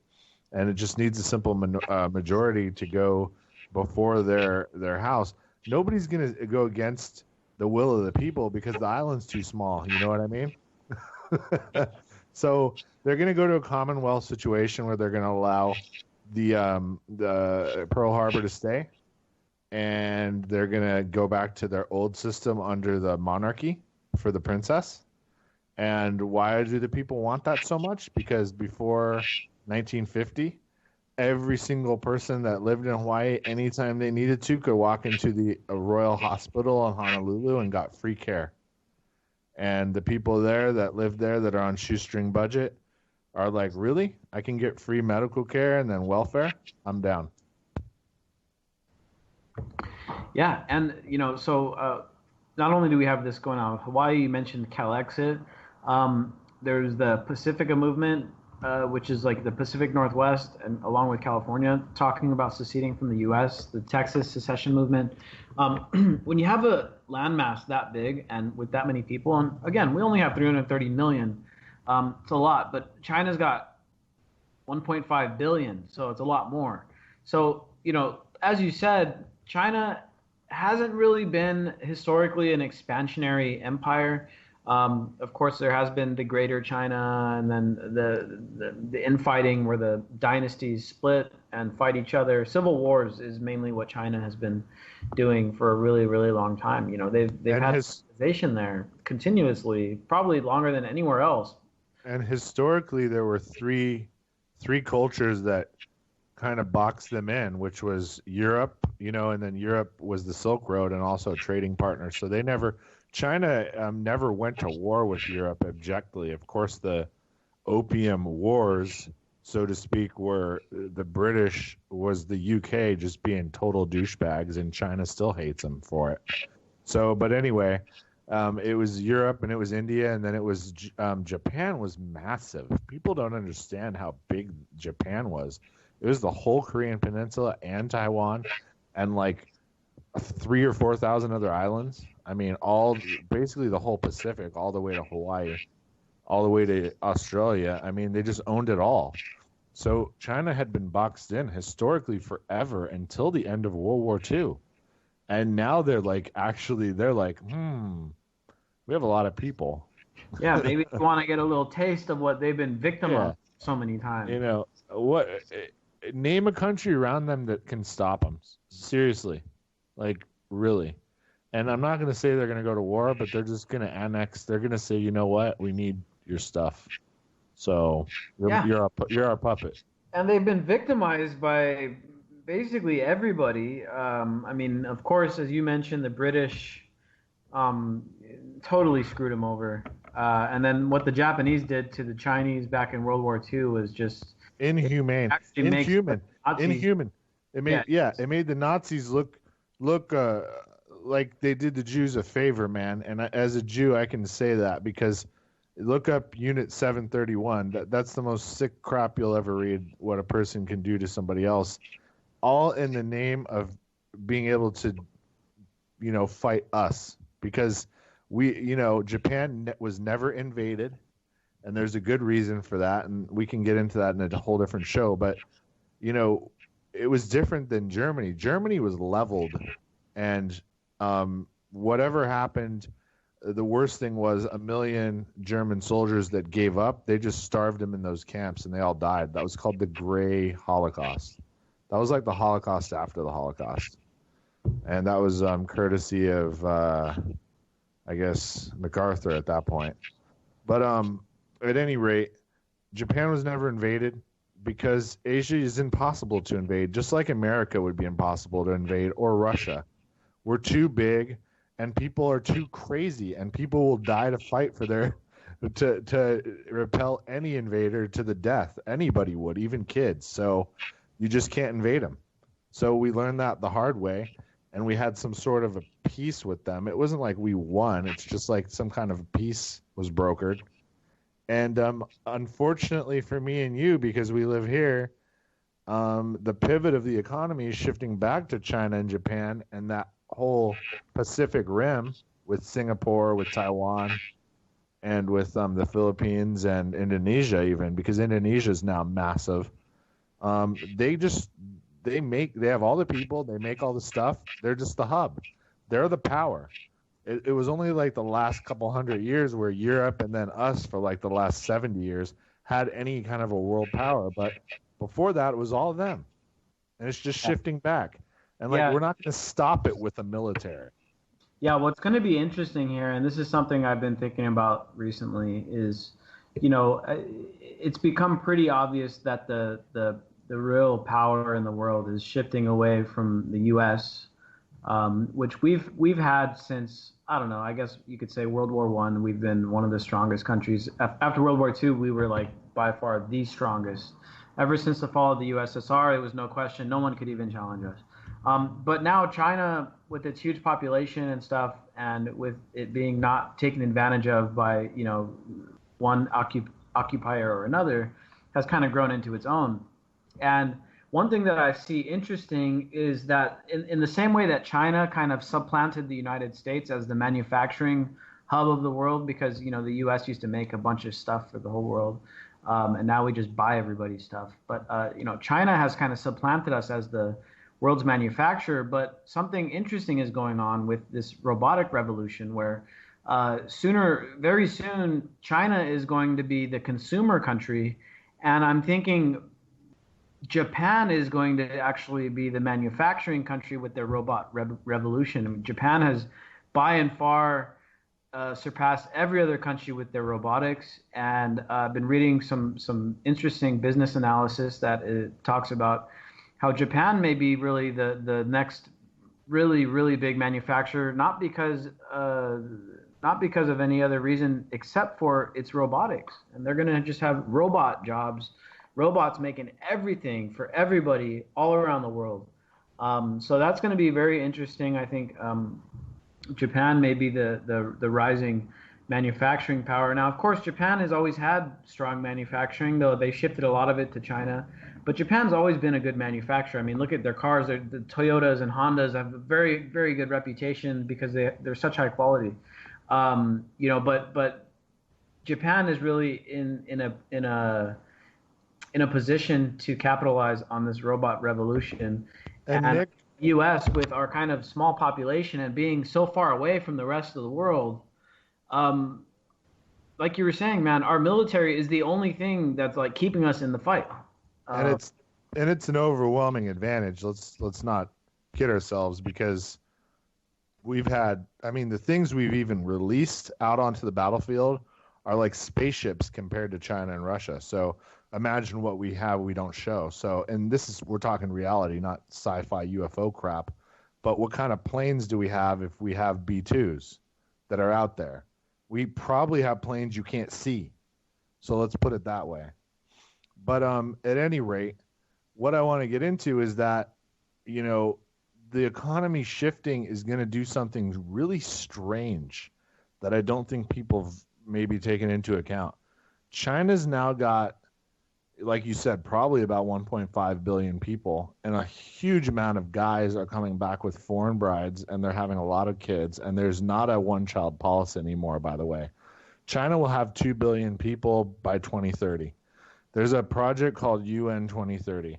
and it just needs a simple majority to go before their house. Nobody's going to go against the will of the people because the island's too small. You know what I mean? So they're going to go to a Commonwealth situation where they're going to allow the Pearl Harbor to stay, and they're going to go back to their old system under the monarchy for the princess. And why do the people want that so much? Because before 1950, every single person that lived in Hawaii, anytime they needed to, could walk into the Royal Hospital in Honolulu and got free care. And the people there that live there that are on shoestring budget are like, really? I can get free medical care and then welfare? I'm down. Yeah, and you know, so not only do we have this going on with Hawaii, you mentioned Calexit. There's the Pacifica movement, which is like the Pacific Northwest, and along with California, talking about seceding from the U.S. The Texas secession movement. When you have a landmass that big and with that many people, and again, we only have 330 million. It's a lot, but China's got 1.5 billion, so it's a lot more. So, you know, as you said, China hasn't really been historically an expansionary empire. Of course, there has been the Greater China, and then the infighting where the dynasties split and fight each other. Civil wars is mainly what China has been doing for a really, really long time. You know, they've had civilization there continuously, probably longer than anywhere else. And historically, there were three cultures that kind of boxed them in, which was Europe, you know, and then Europe was the Silk Road and also a trading partner. So China never went to war with Europe abjectly. Of course, the Opium Wars, so to speak, were the British was the UK just being total douchebags, and China still hates them for it. So, but anyway, it was Europe and it was India, and then it was Japan was massive. People don't understand how big Japan was. It was the whole Korean Peninsula and Taiwan, and like 3,000 or 4,000 other islands. I mean, basically the whole Pacific, all the way to Hawaii, all the way to Australia. I mean, they just owned it all. So China had been boxed in historically forever until the end of World War II. And now they're like, we have a lot of people. Yeah, maybe they want to get a little taste of what they've been victim of so many times. You know, name a country around them that can stop them. Seriously. Like, really. And I'm not going to say they're going to go to war, but they're just going to annex. They're going to say, you know what? We need your stuff. So you're our puppet. And they've been victimized by basically everybody. I mean, of course, as you mentioned, the British um, totally screwed them over. And then what the Japanese did to the Chinese back in World War II was just Inhumane, actually makes the Nazis, inhuman. It made it made the Nazis look like they did the Jews a favor, man. And as a Jew, I can say that because look up Unit 731. That's the most sick crap you'll ever read. What a person can do to somebody else, all in the name of being able to, fight us because Japan was never invaded, and there's a good reason for that, and we can get into that in a whole different show. But it was different than Germany. Germany was leveled, and whatever happened, the worst thing was 1 million German soldiers that gave up. They just starved them in those camps, and they all died. That was called the Gray Holocaust. That was like the Holocaust after the Holocaust, and that was courtesy of, I guess, MacArthur at that point. But at any rate, Japan was never invaded because Asia is impossible to invade, just like America would be impossible to invade, or Russia. We're too big, and people are too crazy, and people will die to fight for to repel any invader to the death. Anybody would, even kids. So you just can't invade them. So we learned that the hard way, and we had some sort of a peace with them. It wasn't like we won. It's just like some kind of peace was brokered. And unfortunately for me and you, because we live here, the pivot of the economy is shifting back to China and Japan and that whole Pacific Rim with Singapore, with Taiwan, and with the Philippines and Indonesia even, because Indonesia is now massive. They have all the people, they make all the stuff. They're just the hub. They're the power. It was only like the last couple hundred years where Europe and then us for like the last 70 years had any kind of a world power. But before that, it was all of them. And it's just shifting back. And we're not going to stop it with the military. Yeah, what's going to be interesting here, and this is something I've been thinking about recently, is, it's become pretty obvious that the real power in the world is shifting away from the U.S., which we've had since, I don't know, I guess you could say World War I. We've been one of the strongest countries. After World War II, we were like by far the strongest. Ever since the fall of the USSR, it was no question. No one could even challenge us. But now China, with its huge population and stuff, and with it being not taken advantage of by, one occupier or another, has kind of grown into its own. And one thing that I see interesting is that in the same way that China kind of supplanted the United States as the manufacturing hub of the world, because, the U.S. used to make a bunch of stuff for the whole world, and now we just buy everybody's stuff. But, China has kind of supplanted us as the world's manufacturer. But something interesting is going on with this robotic revolution where very soon, China is going to be the consumer country. And I'm thinking Japan is going to actually be the manufacturing country with their robot revolution. I mean, Japan has by and far surpassed every other country with their robotics. And I've been reading some interesting business analysis that talks about how Japan may be really the next really, really big manufacturer, not because of any other reason except for its robotics. And they're going to just have robot jobs, robots making everything for everybody all around the world. So that's going to be very interesting. I think Japan may be the rising manufacturing power. Now, of course, Japan has always had strong manufacturing, though they shifted a lot of it to China. But Japan's always been a good manufacturer. I mean, look at their cars. The Toyotas and Hondas have a very, very good reputation because they're such high quality. But Japan is really in a position to capitalize on this robot revolution. And Nick, the U.S., with our kind of small population and being so far away from the rest of the world, like you were saying, man, our military is the only thing that's like keeping us in the fight. And it's an overwhelming advantage. Let's not kid ourselves, because we've had, the things we've even released out onto the battlefield are like spaceships compared to China and Russia. So imagine what we have we don't show. So, and we're talking reality, not sci-fi UFO crap. But what kind of planes do we have if we have B-2s that are out there? We probably have planes you can't see. So let's put it that way. But at any rate, what I want to get into is that, the economy shifting is going to do something really strange that I don't think people have maybe taken into account. China's now got, like you said, probably about 1.5 billion people, and a huge amount of guys are coming back with foreign brides, and they're having a lot of kids, and there's not a one-child policy anymore, by the way. China will have 2 billion people by 2030. There's a project called UN 2030.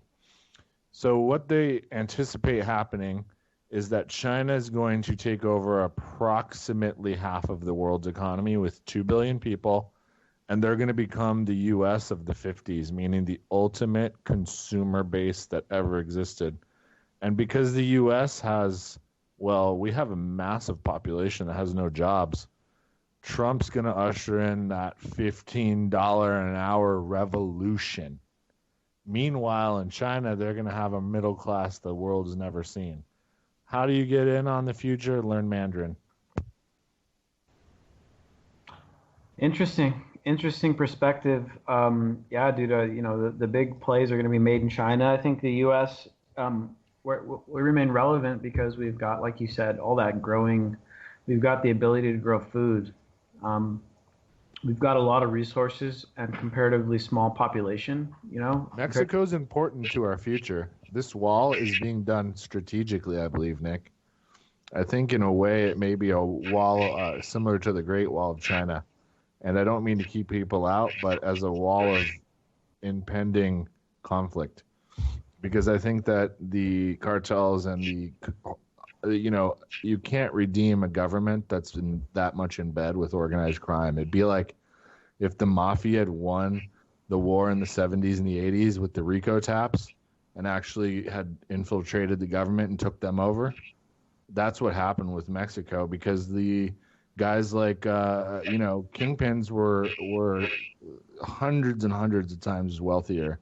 So what they anticipate happening is that China is going to take over approximately half of the world's economy with 2 billion people, and they're going to become the U.S. of the 50s, meaning the ultimate consumer base that ever existed. And because the U.S. we have a massive population that has no jobs, Trump's going to usher in that $15 an hour revolution. Meanwhile, in China, they're going to have a middle class the world has never seen. How do you get in on the future? Learn Mandarin. Interesting perspective. Yeah, dude. The big plays are going to be made in China. I think the U.S. We remain relevant because we've got, like you said, all that growing. We've got the ability to grow food. We've got a lot of resources and comparatively small population. Mexico's important to our future. This wall is being done strategically, I believe, Nick. I think in a way it may be a wall similar to the Great Wall of China. And I don't mean to keep people out, but as a wall of impending conflict. Because I think that the cartels and you can't redeem a government that's been that much in bed with organized crime. It'd be like if the mafia had won the war in the 70s and the 80s with the RICO taps and actually had infiltrated the government and took them over. That's what happened with Mexico, because the guys like, kingpins were hundreds and hundreds of times wealthier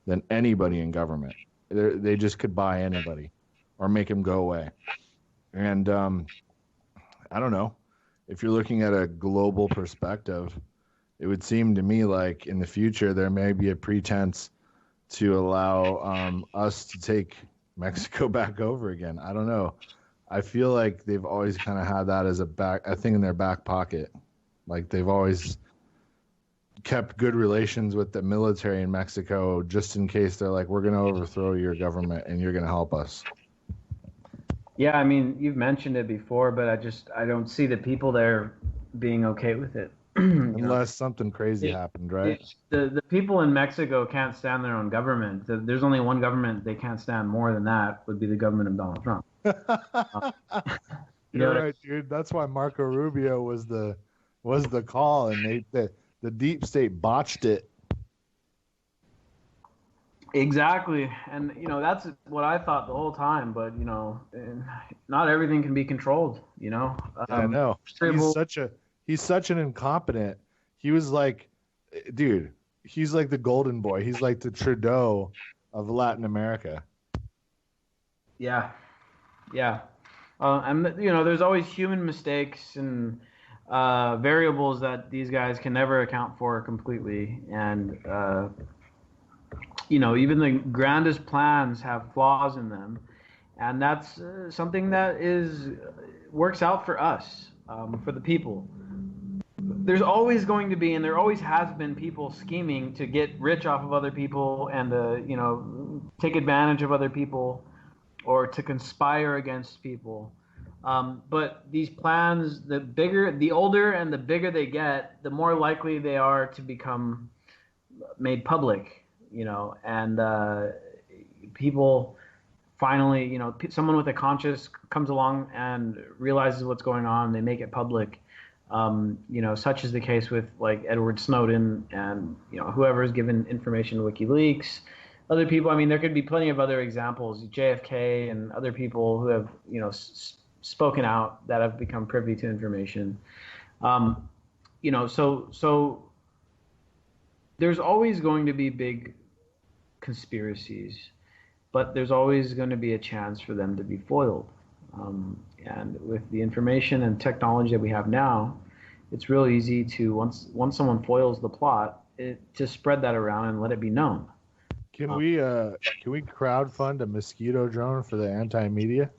than anybody in government. They just could buy anybody or make them go away. And I don't know. If you're looking at a global perspective, it would seem to me like in the future there may be a pretense to allow us to take Mexico back over again. I don't know. I feel like they've always kind of had that as a thing in their back pocket. Like they've always kept good relations with the military in Mexico just in case they're like, we're going to overthrow your government and you're going to help us. Yeah, I mean, you've mentioned it before, but I don't see the people there being okay with it. Unless something crazy happened, right? The people in Mexico can't stand their own government. There's only one government they can't stand more than that, would be the government of Donald Trump. You're right, dude. That's why Marco Rubio was the call, and the deep state botched it. Exactly, and that's what I thought the whole time. But not everything can be controlled. I know. He's such an incompetent. He was like, dude, he's like the golden boy. He's like the Trudeau of Latin America. Yeah. And there's always human mistakes and variables that these guys can never account for completely. And even the grandest plans have flaws in them, and that's something that works out for us, for the people. There's always going to be, and there always has been, people scheming to get rich off of other people and take advantage of other people, or to conspire against people. But these plans, the older and the bigger they get, the more likely they are to become made public. And people finally, someone with a conscience comes along and realizes what's going on. They make it public. Such is the case with like Edward Snowden and whoever has given information to WikiLeaks. Other people, I mean, there could be plenty of other examples, JFK and other people who have spoken out that have become privy to information. So there's always going to be big conspiracies, but there's always going to be a chance for them to be foiled. And with the information and technology that we have now, it's real easy to once someone foils the plot, to spread that around and let it be known. Can we crowdfund a mosquito drone for the anti-media?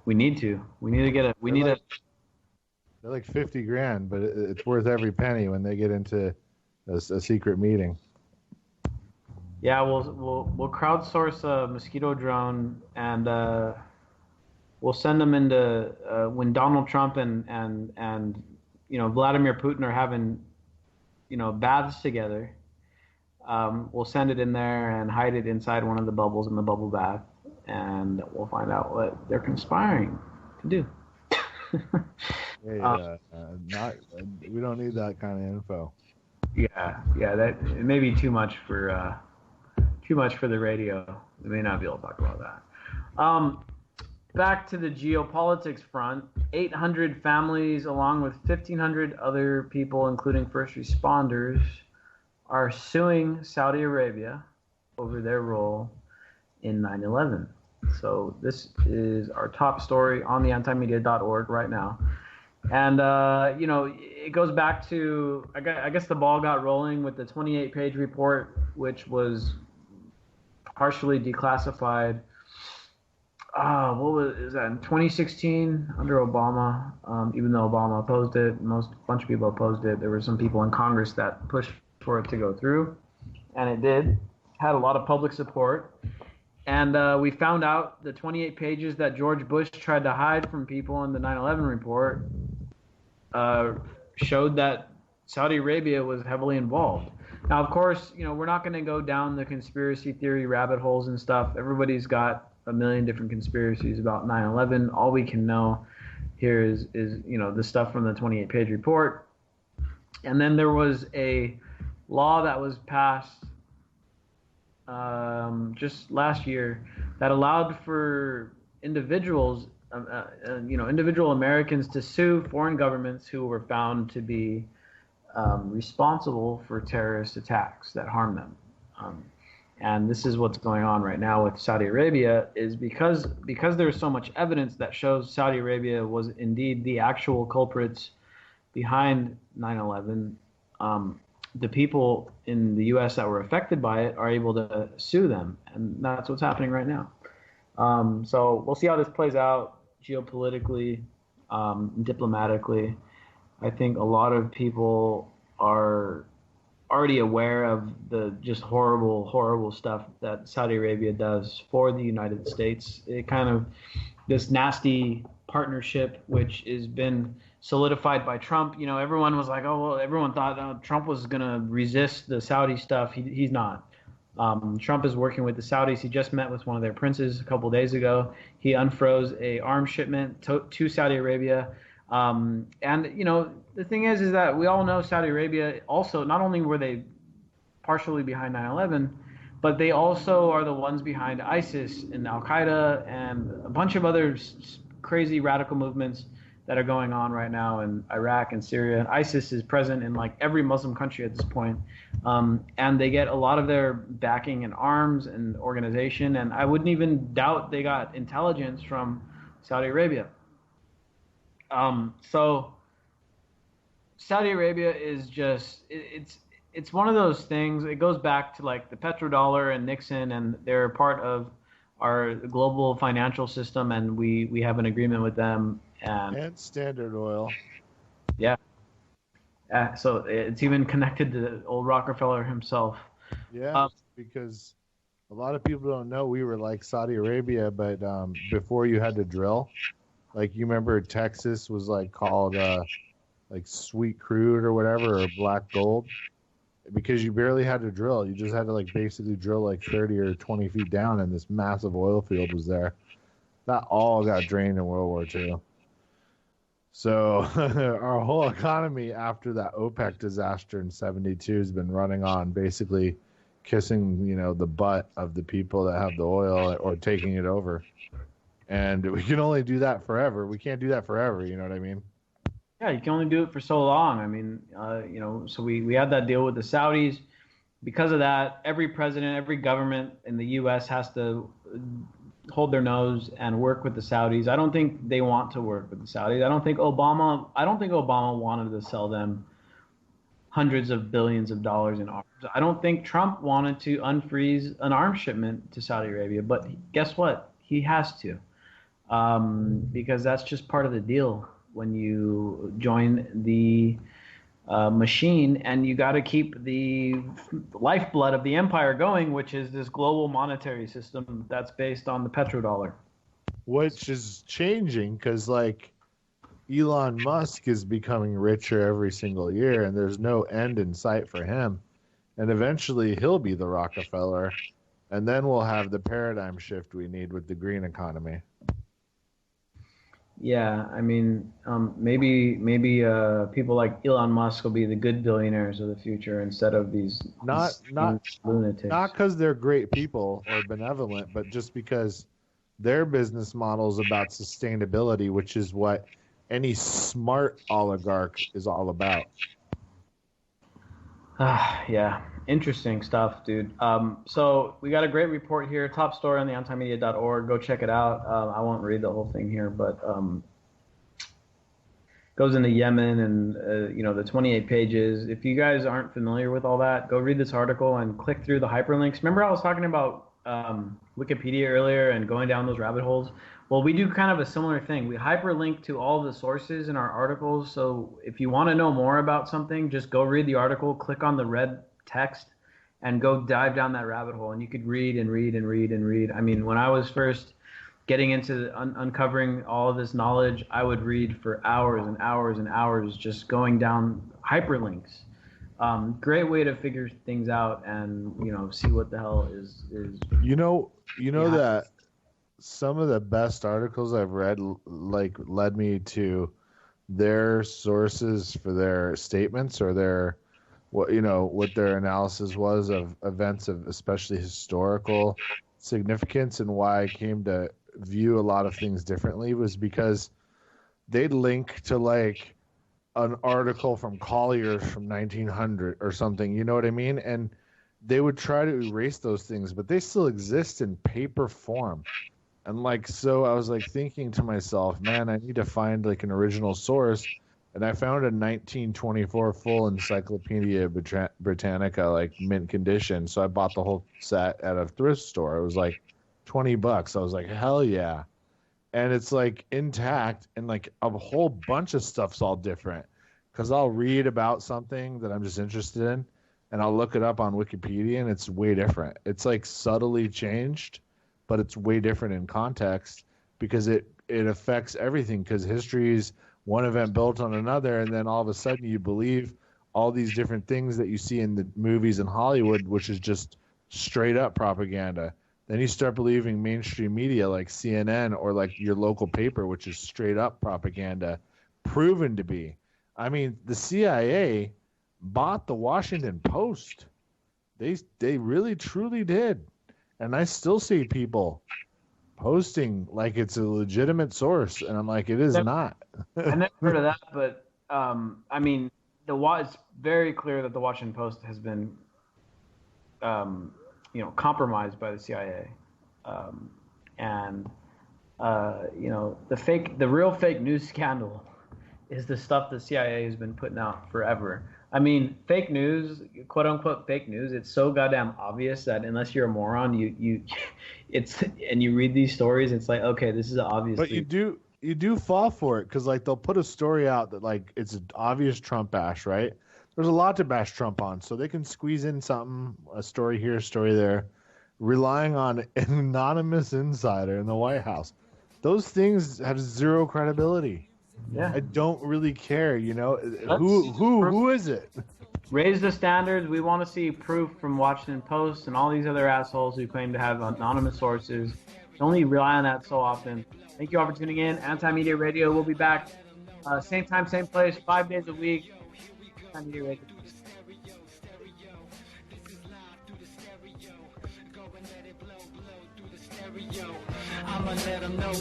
We need to. We need to get a. We need a. They're like $50,000, but it's worth every penny when they get into a secret meeting. Yeah, we'll crowdsource a mosquito drone, and we'll send them into when Donald Trump and Vladimir Putin are having baths together. We'll send it in there and hide it inside one of the bubbles in the bubble bath, and we'll find out what they're conspiring to do. We don't need that kind of info. Yeah, that it may be too much for the radio. We may not be able to talk about that. Back to the geopolitics front, 800 families, along with 1,500 other people, including first responders, are suing Saudi Arabia over their role in 9/11. So this is our top story on the antimedia.org right now. And, it goes back to, I guess the ball got rolling with the 28-page report, which was partially declassified. Is that in 2016 under Obama? Even though Obama opposed it, a bunch of people opposed it. There were some people in Congress that pushed for it to go through, and it did. Had a lot of public support. And we found out the 28 pages that George Bush tried to hide from people in the 9/11 report showed that Saudi Arabia was heavily involved. Now, of course, we're not going to go down the conspiracy theory rabbit holes and stuff. Everybody's got a million different conspiracies about 9/11. All we can know here is the stuff from the 28-page report. And then there was a law that was passed just last year that allowed for individuals, individual Americans to sue foreign governments who were found to be responsible for terrorist attacks that harm them. And this is what's going on right now with Saudi Arabia, is because there's so much evidence that shows Saudi Arabia was indeed the actual culprits behind 9/11. The people in the U.S. that were affected by it are able to sue them, and that's what's happening right now. So we'll see how this plays out geopolitically, diplomatically. I think a lot of people are already aware of the just horrible, horrible stuff that Saudi Arabia does for the United States. It kind of, this nasty partnership, which has been solidified by Trump. Everyone was like, everyone thought Trump was going to resist the Saudi stuff. He's not. Trump is working with the Saudis. He just met with one of their princes a couple of days ago. He unfroze a arms shipment to Saudi Arabia. And the thing is that we all know Saudi Arabia also, not only were they partially behind 9/11, but they also are the ones behind ISIS and Al-Qaeda and a bunch of other crazy radical movements that are going on right now in Iraq and Syria. And ISIS is present in like every Muslim country at this point. And they get a lot of their backing in arms and organization. And I wouldn't even doubt they got intelligence from Saudi Arabia. So Saudi Arabia is just, it's one of those things. It goes back to like the petrodollar and Nixon, and they're part of our global financial system, and we have an agreement with them. And Standard Oil. Yeah. So it's even connected to old Rockefeller himself. Yeah, because a lot of people don't know we were like Saudi Arabia, but before you had to drill, like you remember Texas was like called like sweet crude or whatever, or black gold, because you barely had to drill. You just had to like basically drill like 30 or 20 feet down, and this massive oil field was there. That all got drained in World War II. So our whole economy after that OPEC disaster in 72 has been running on basically kissing, the butt of the people that have the oil or taking it over. And we can only do that forever. We can't do that forever, you know what I mean? Yeah, you can only do it for so long. I mean, so we had that deal with the Saudis. Because of that, every president, every government in the U.S. has to hold their nose and work with the Saudis. I don't think they want to work with the Saudis. I don't think Obama wanted to sell them hundreds of billions of dollars in arms. I don't think Trump wanted to unfreeze an arms shipment to Saudi Arabia, but guess what? He has to, because that's just part of the deal when you join the machine, and you got to keep the lifeblood of the empire going, which is this global monetary system that's based on the petrodollar. Which is changing because, like, Elon Musk is becoming richer every single year, and there's no end in sight for him. And eventually he'll be the Rockefeller, and then we'll have the paradigm shift we need with the green economy. Yeah, I mean, maybe people like Elon Musk will be the good billionaires of the future instead of these Not lunatics. Not because they're great people or benevolent, but just because their business model is about sustainability, which is what any smart oligarch is all about. Yeah, interesting stuff, dude. So we got a great report here, top story on the antimedia.org. Go check it out. I won't read the whole thing here, but goes into Yemen and the 28 pages. If you guys aren't familiar with all that, go read this article and click through the hyperlinks. Remember I was talking about Wikipedia earlier and going down those rabbit holes? Well, we do kind of a similar thing. We hyperlink to all the sources in our articles. So if you want to know more about something, just go read the article, click on the red text, and go dive down that rabbit hole. And you could read and read and read and read. I mean, when I was first getting into uncovering all of this knowledge, I would read for hours and hours and hours just going down hyperlinks. Great way to figure things out and, see what the hell is. That some of the best articles I've read led me to their sources for their statements or their what their analysis was of events of especially historical significance, and why I came to view a lot of things differently was because they'd link to like an article from Collier's from 1900 or something, you know what I mean? And they would try to erase those things, but they still exist in paper form. And so I was thinking to myself, man, I need to find an original source. And I found a 1924 full Encyclopedia Britannica, mint condition. So I bought the whole set at a thrift store. It was $20. I was like, hell yeah. And it's intact, and a whole bunch of stuff's all different. Because I'll read about something that I'm just interested in, and I'll look it up on Wikipedia, and it's way different. It's subtly changed, but it's way different in context because it affects everything, because history is one event built on another, and then all of a sudden you believe all these different things that you see in the movies in Hollywood, which is just straight up propaganda. Then you start believing mainstream media like CNN or your local paper, which is straight up propaganda, proven to be. I mean, the CIA bought the Washington Post. They really truly did. And I still see people posting like it's a legitimate source, and I'm like, it is not. I never heard of that, but I mean, it's very clear that the Washington Post has been, compromised by the CIA, and the real fake news scandal is the stuff the CIA has been putting out forever. I mean, fake news, quote unquote fake news, it's so goddamn obvious that unless you're a moron, you read these stories, it's like, okay, this is obvious. But you do fall for it, because they'll put a story out that it's an obvious Trump bash, right? There's a lot to bash Trump on, so they can squeeze in something, a story here, a story there, relying on an anonymous insider in the White House. Those things have zero credibility. Yeah. I don't really care, who is it? Raise the standards. We want to see proof from Washington Post and all these other assholes who claim to have anonymous sources. Only rely on that so often. Thank you all for tuning in. Anti-Media Radio. We'll be back same time, same place, 5 days a week. Anti-Media Radio. I'ma let them know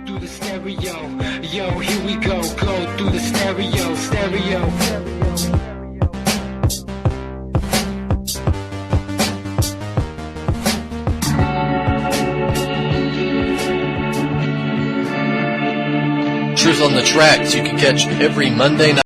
through the stereo. Yo, here we go through the stereo. Truth on the Tracks you can catch every Monday night